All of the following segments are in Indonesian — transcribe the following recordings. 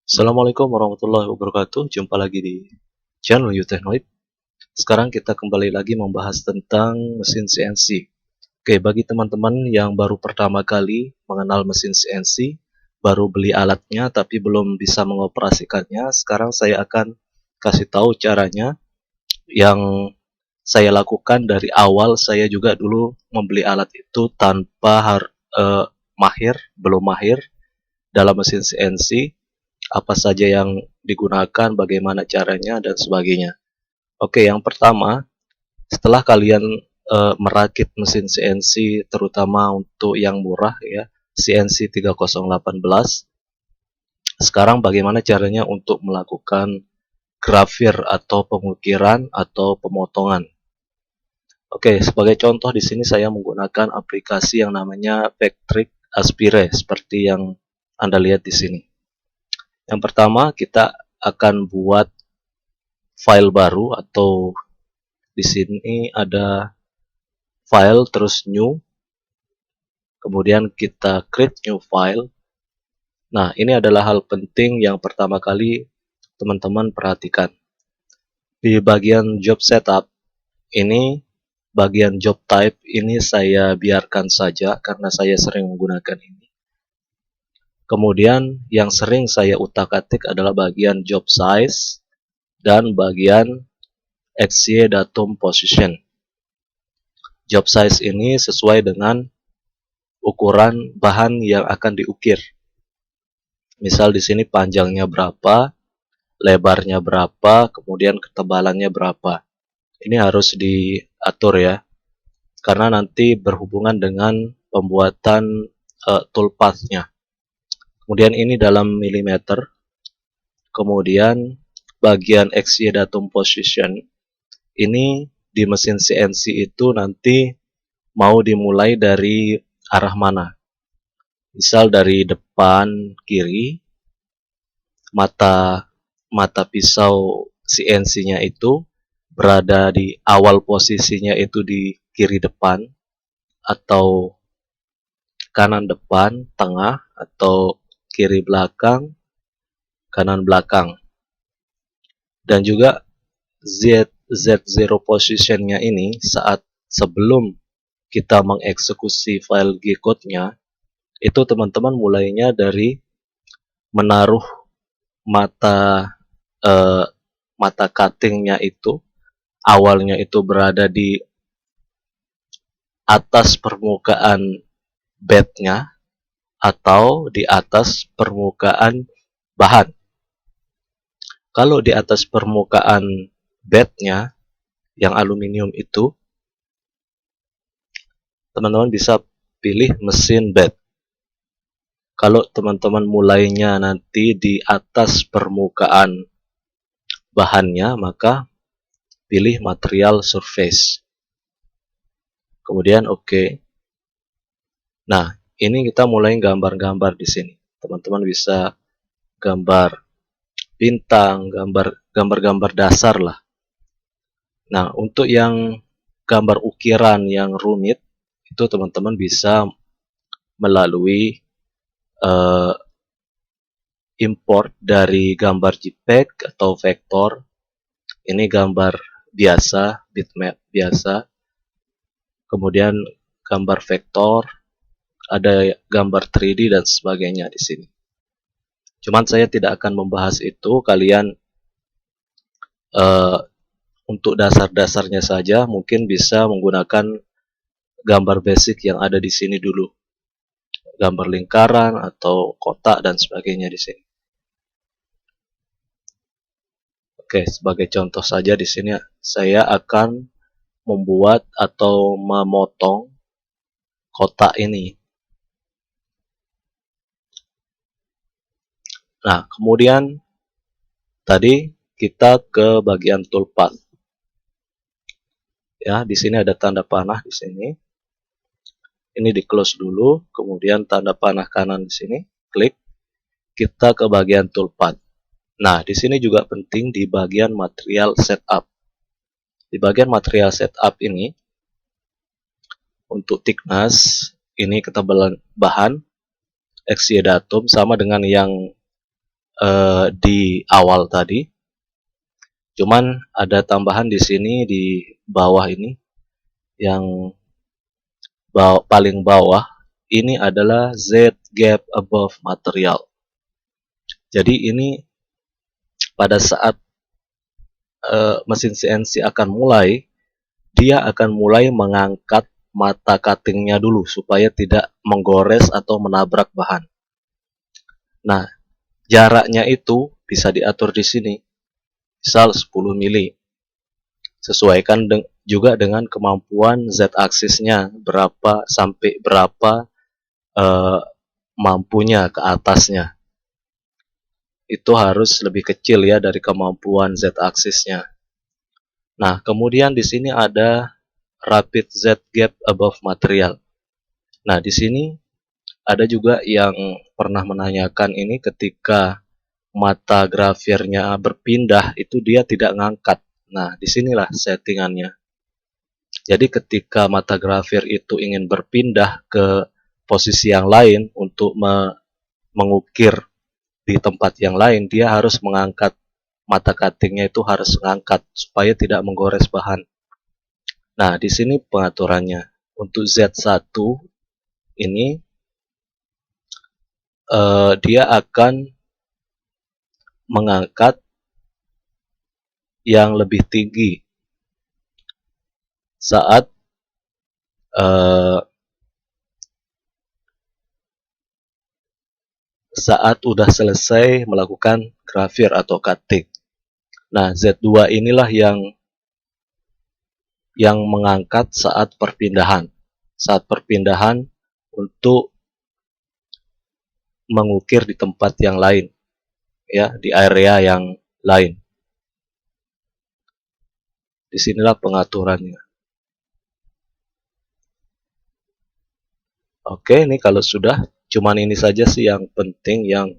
Assalamualaikum warahmatullahi wabarakatuh. Jumpa lagi di channel Utechnoid. Sekarang kita kembali lagi membahas tentang mesin CNC. Oke, bagi teman-teman yang baru pertama kali mengenal mesin CNC, baru beli alatnya tapi belum bisa mengoperasikannya, sekarang saya akan kasih tahu caranya yang saya lakukan dari awal. Saya juga dulu membeli alat itu tanpa belum mahir dalam mesin CNC, apa saja yang digunakan, bagaimana caranya, dan sebagainya. Oke, yang pertama, setelah kalian merakit mesin CNC, terutama untuk yang murah ya, CNC 3018, sekarang bagaimana caranya untuk melakukan grafir atau pengukiran atau pemotongan. Oke, sebagai contoh di sini saya menggunakan aplikasi yang namanya Vectric Aspire seperti yang Anda lihat di sini. Yang pertama, kita akan buat file baru, atau di sini ada file terus new, kemudian kita create new file. Nah, ini adalah hal penting yang pertama kali teman-teman perhatikan. Di bagian job setup ini, bagian job type ini saya biarkan saja karena saya sering menggunakan ini. Kemudian yang sering saya utak-atik adalah bagian job size dan bagian XY datum position. Job size ini sesuai dengan ukuran bahan yang akan diukir. Misal di sini panjangnya berapa, lebarnya berapa, kemudian ketebalannya berapa. Ini harus diatur ya, karena nanti berhubungan dengan pembuatan toolpath-nya. Kemudian ini dalam milimeter. Kemudian bagian XY datum position ini di mesin CNC itu nanti mau dimulai dari arah mana. Misal dari depan kiri, mata pisau CNC-nya itu berada di awal posisinya itu di kiri depan, atau kanan depan, tengah, atau kiri belakang, kanan belakang. Dan juga Z0 position-nya ini saat sebelum kita mengeksekusi file G-code-nya, itu teman-teman mulainya dari menaruh mata cutting-nya itu, awalnya itu berada di atas permukaan bed-nya atau di atas permukaan bahan. Kalau di atas permukaan bed-nya yang aluminium itu, teman-teman bisa pilih mesin bed. Kalau teman-teman mulainya nanti di atas permukaan bahannya, maka pilih material surface. Kemudian oke. Nah, ini kita mulai gambar-gambar di sini. Teman-teman bisa gambar bintang, gambar-gambar dasar lah. Nah, untuk yang gambar ukiran yang rumit, itu teman-teman bisa melalui import dari gambar JPEG atau vektor. Ini gambar biasa, bitmap biasa. Kemudian gambar vektor, ada gambar 3D dan sebagainya di sini. Cuman saya tidak akan membahas itu. Kalian untuk dasar-dasarnya saja mungkin bisa menggunakan gambar basic yang ada di sini dulu. Gambar lingkaran atau kotak dan sebagainya di sini. Oke, sebagai contoh saja di sini saya akan membuat atau memotong kotak ini. Nah, kemudian tadi kita ke bagian toolpath. Ya, di sini ada tanda panah di sini. Ini di close dulu, kemudian tanda panah kanan di sini, klik. Kita ke bagian toolpath. Nah, di sini juga penting di bagian material setup. Di bagian material setup ini, untuk thickness, ini ketebalan bahan, XY datum sama dengan yang di awal tadi. Cuman ada tambahan di sini di bawah ini, yang paling bawah ini adalah Z gap above material. Jadi ini pada saat mesin CNC akan mulai, dia akan mulai mengangkat mata cuttingnya dulu supaya tidak menggores atau menabrak bahan. Nah, jaraknya itu bisa diatur di sini, misal 10 mili. Sesuaikan juga dengan kemampuan Z-aksisnya, berapa sampai berapa mampunya ke atasnya. Itu harus lebih kecil ya dari kemampuan Z-aksisnya. Nah, kemudian di sini ada rapid Z gap above material. Nah, di sini ada juga yang pernah menanyakan ini, ketika mata grafirnya berpindah itu dia tidak ngangkat. Nah, disinilah settingannya. Jadi ketika mata grafir itu ingin berpindah ke posisi yang lain untuk mengukir di tempat yang lain, dia harus mengangkat mata cuttingnya, itu harus mengangkat supaya tidak menggores bahan. Nah, di sini pengaturannya. Untuk Z1 ini dia akan mengangkat yang lebih tinggi saat udah selesai melakukan grafir atau cutting. Nah, Z2 inilah yang mengangkat saat perpindahan. Saat perpindahan untuk mengukir di tempat yang lain, ya, di area yang lain. Disinilah pengaturannya. Oke, ini kalau sudah, cuman ini saja sih yang penting, yang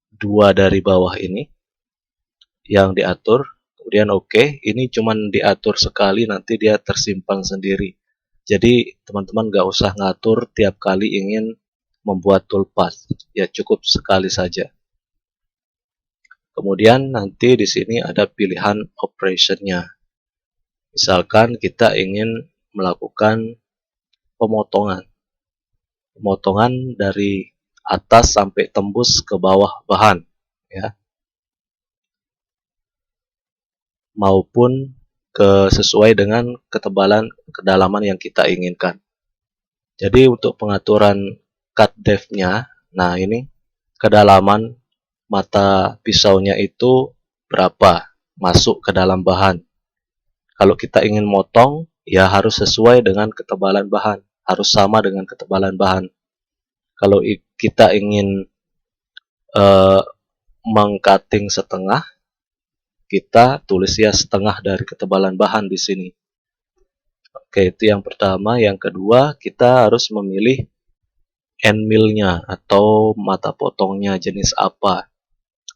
dua dari bawah ini yang diatur. Kemudian oke, ini cuman diatur sekali, nanti dia tersimpan sendiri. Jadi teman-teman nggak usah ngatur tiap kali ingin membuat toolpath, ya cukup sekali saja. Kemudian nanti di sini ada pilihan operationnya. Misalkan kita ingin melakukan pemotongan dari atas sampai tembus ke bawah bahan, ya, maupun sesuai dengan kedalaman yang kita inginkan. Jadi untuk pengaturan cut depth-nya, nah ini kedalaman mata pisaunya itu berapa masuk ke dalam bahan. Kalau kita ingin motong, ya harus sesuai dengan ketebalan bahan, harus sama dengan ketebalan bahan. Kalau kita ingin mengcutting setengah, kita tulis ya setengah dari ketebalan bahan di sini. Oke, itu yang pertama. Yang kedua, kita harus memilih end mill-nya atau mata potongnya jenis apa.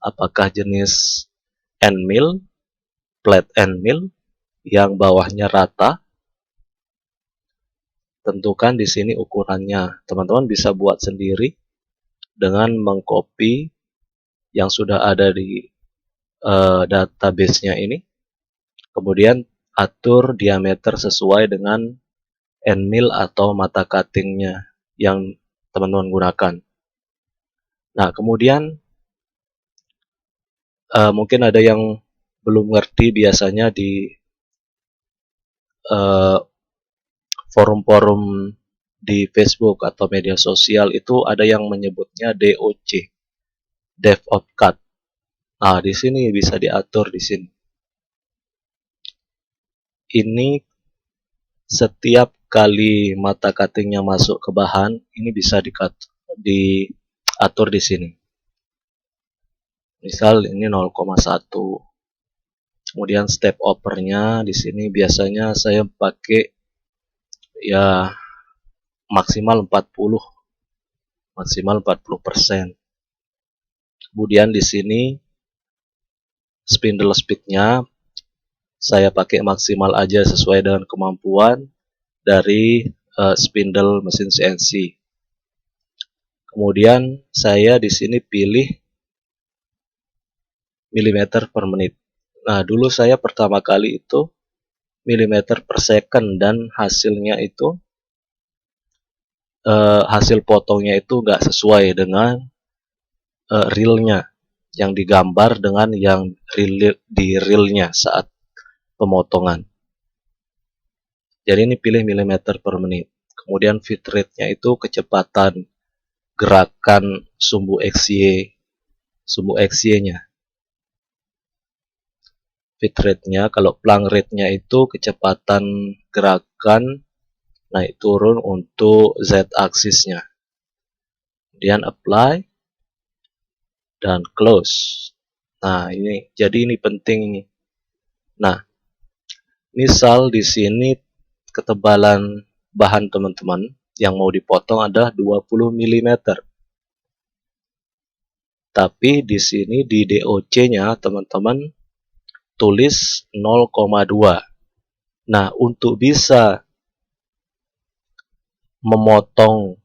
Apakah jenis end mill, flat end mill, yang bawahnya rata. Tentukan di sini ukurannya. Teman-teman bisa buat sendiri dengan mengcopy yang sudah ada di database-nya ini. Kemudian atur diameter sesuai dengan end mill atau mata cutting-nya yang teman-teman gunakan. Nah, kemudian mungkin ada yang belum ngerti, biasanya di forum-forum di Facebook atau media sosial itu ada yang menyebutnya DOC, Depth of Cut. Nah, di sini bisa diatur di sini. Ini setiap kali mata cuttingnya masuk ke bahan, ini bisa diatur di sini. Misal ini 0,1. Kemudian step over-nya di sini biasanya saya pakai ya maksimal 40%. Kemudian di sini spindle speed-nya saya pakai maksimal aja sesuai dengan kemampuan dari spindle mesin CNC. Kemudian saya di sini pilih milimeter per menit. Nah, dulu saya pertama kali itu milimeter per second, dan hasilnya itu hasil potongnya itu nggak sesuai dengan realnya yang digambar dengan yang di realnya saat pemotongan. Jadi ini pilih milimeter per menit. Kemudian feed rate-nya itu kecepatan gerakan sumbu XY-nya. Feed rate-nya, kalau Planck rate-nya itu kecepatan gerakan naik turun untuk Z-aksisnya. Kemudian apply dan close. Nah, jadi ini penting ini. Nah, misal di sini ketebalan bahan teman-teman yang mau dipotong ada 20 mm. Tapi di sini di DOC-nya teman-teman tulis 0,2. Nah, untuk bisa memotong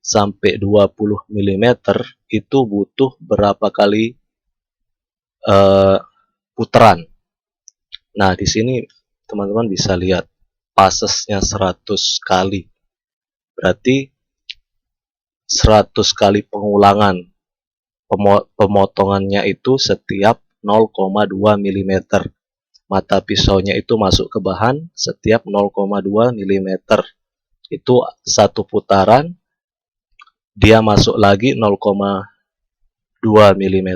sampai 20 mm itu butuh berapa kali putaran. Nah, di sini teman-teman bisa lihat pasesnya 100 kali. Berarti 100 kali pengulangan pemotongannya itu setiap 0,2 mm. Mata pisaunya itu masuk ke bahan setiap 0,2 mm. Itu satu putaran, dia masuk lagi 0,2 mm,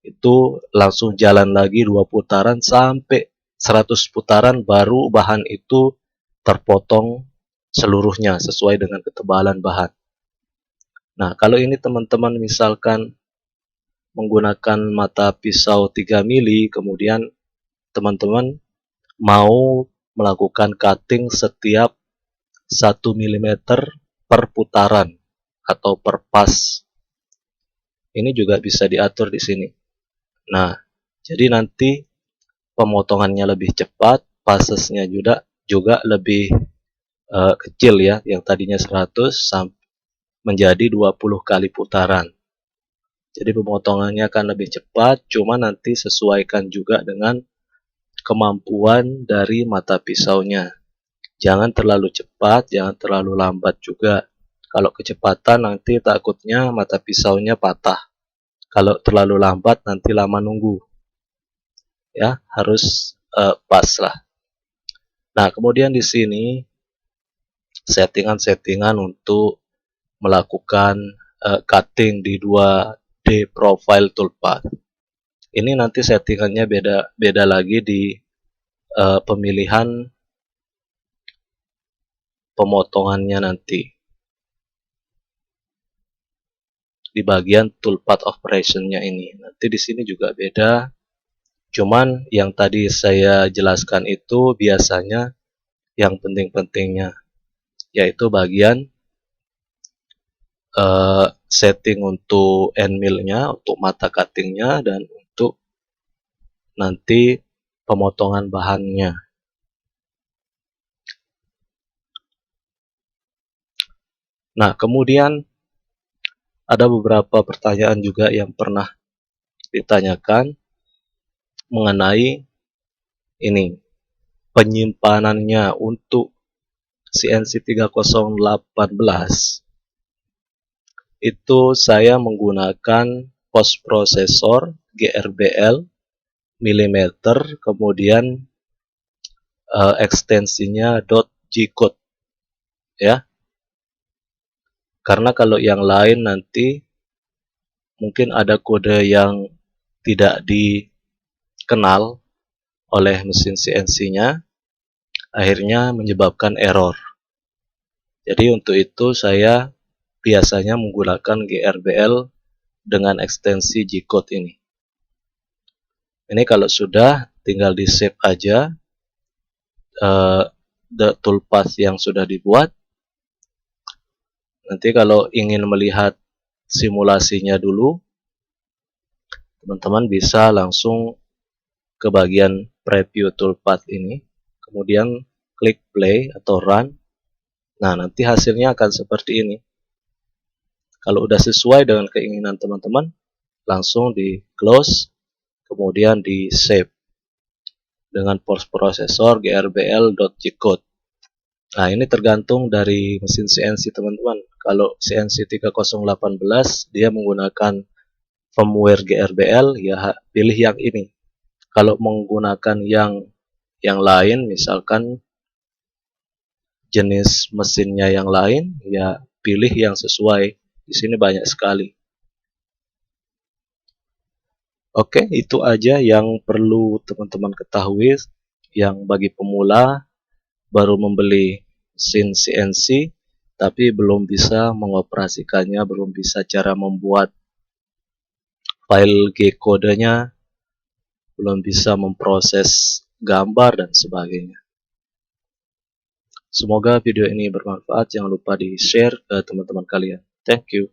itu langsung jalan lagi 2 putaran sampai 100 putaran baru bahan itu terpotong seluruhnya sesuai dengan ketebalan bahan. Nah, kalau ini teman-teman misalkan menggunakan mata pisau 3 mili, kemudian teman-teman mau melakukan cutting setiap 1 mm per putaran atau per pas. Ini juga bisa diatur di sini. Nah, jadi nanti pemotongannya lebih cepat, pasesnya juga lebih kecil ya, yang tadinya 100 menjadi 20 kali putaran. Jadi pemotongannya akan lebih cepat, cuma nanti sesuaikan juga dengan kemampuan dari mata pisaunya. Jangan terlalu cepat, jangan terlalu lambat juga. Kalau kecepatan nanti takutnya mata pisaunya patah. Kalau terlalu lambat nanti lama nunggu. Ya, harus pas lah. Nah, kemudian di sini settingan-settingan untuk melakukan cutting di 2D profile toolpath. Ini nanti settingannya beda lagi di pemilihan pemotongannya nanti. Di bagian toolpath operation-nya ini. Nanti di sini juga beda. Cuman yang tadi saya jelaskan itu biasanya yang penting-pentingnya, yaitu bagian setting untuk end mill-nya, untuk mata cutting-nya, dan untuk nanti pemotongan bahannya. Nah, kemudian ada beberapa pertanyaan juga yang pernah ditanyakan mengenai ini, penyimpanannya untuk CNC 3018 itu saya menggunakan post processor GRBL milimeter, kemudian ekstensinya .g-code ya. Karena kalau yang lain nanti mungkin ada kode yang tidak dikenal oleh mesin CNC-nya, akhirnya menyebabkan error. Jadi untuk itu saya biasanya menggunakan GRBL dengan ekstensi G-code ini. Ini kalau sudah, tinggal di save aja the toolpath yang sudah dibuat. Nanti kalau ingin melihat simulasinya dulu, teman-teman bisa langsung ke bagian preview toolpath ini, kemudian klik play atau run. Nah, nanti hasilnya akan seperti ini. Kalau udah sesuai dengan keinginan teman-teman, langsung di close, kemudian di save dengan prosesor GRBL.G-code. Nah, ini tergantung dari mesin CNC teman-teman. Kalau CNC 3018 dia menggunakan firmware GRBL, ya pilih yang ini. Kalau menggunakan yang lain, misalkan jenis mesinnya yang lain, ya pilih yang sesuai. Di sini banyak sekali. Oke, itu aja yang perlu teman-teman ketahui. Yang bagi pemula baru membeli mesin CNC tapi belum bisa mengoperasikannya, belum bisa cara membuat file G-kodenya, belum bisa memproses gambar dan sebagainya. Semoga video ini bermanfaat. Jangan lupa di-share ke teman-teman kalian. Thank you.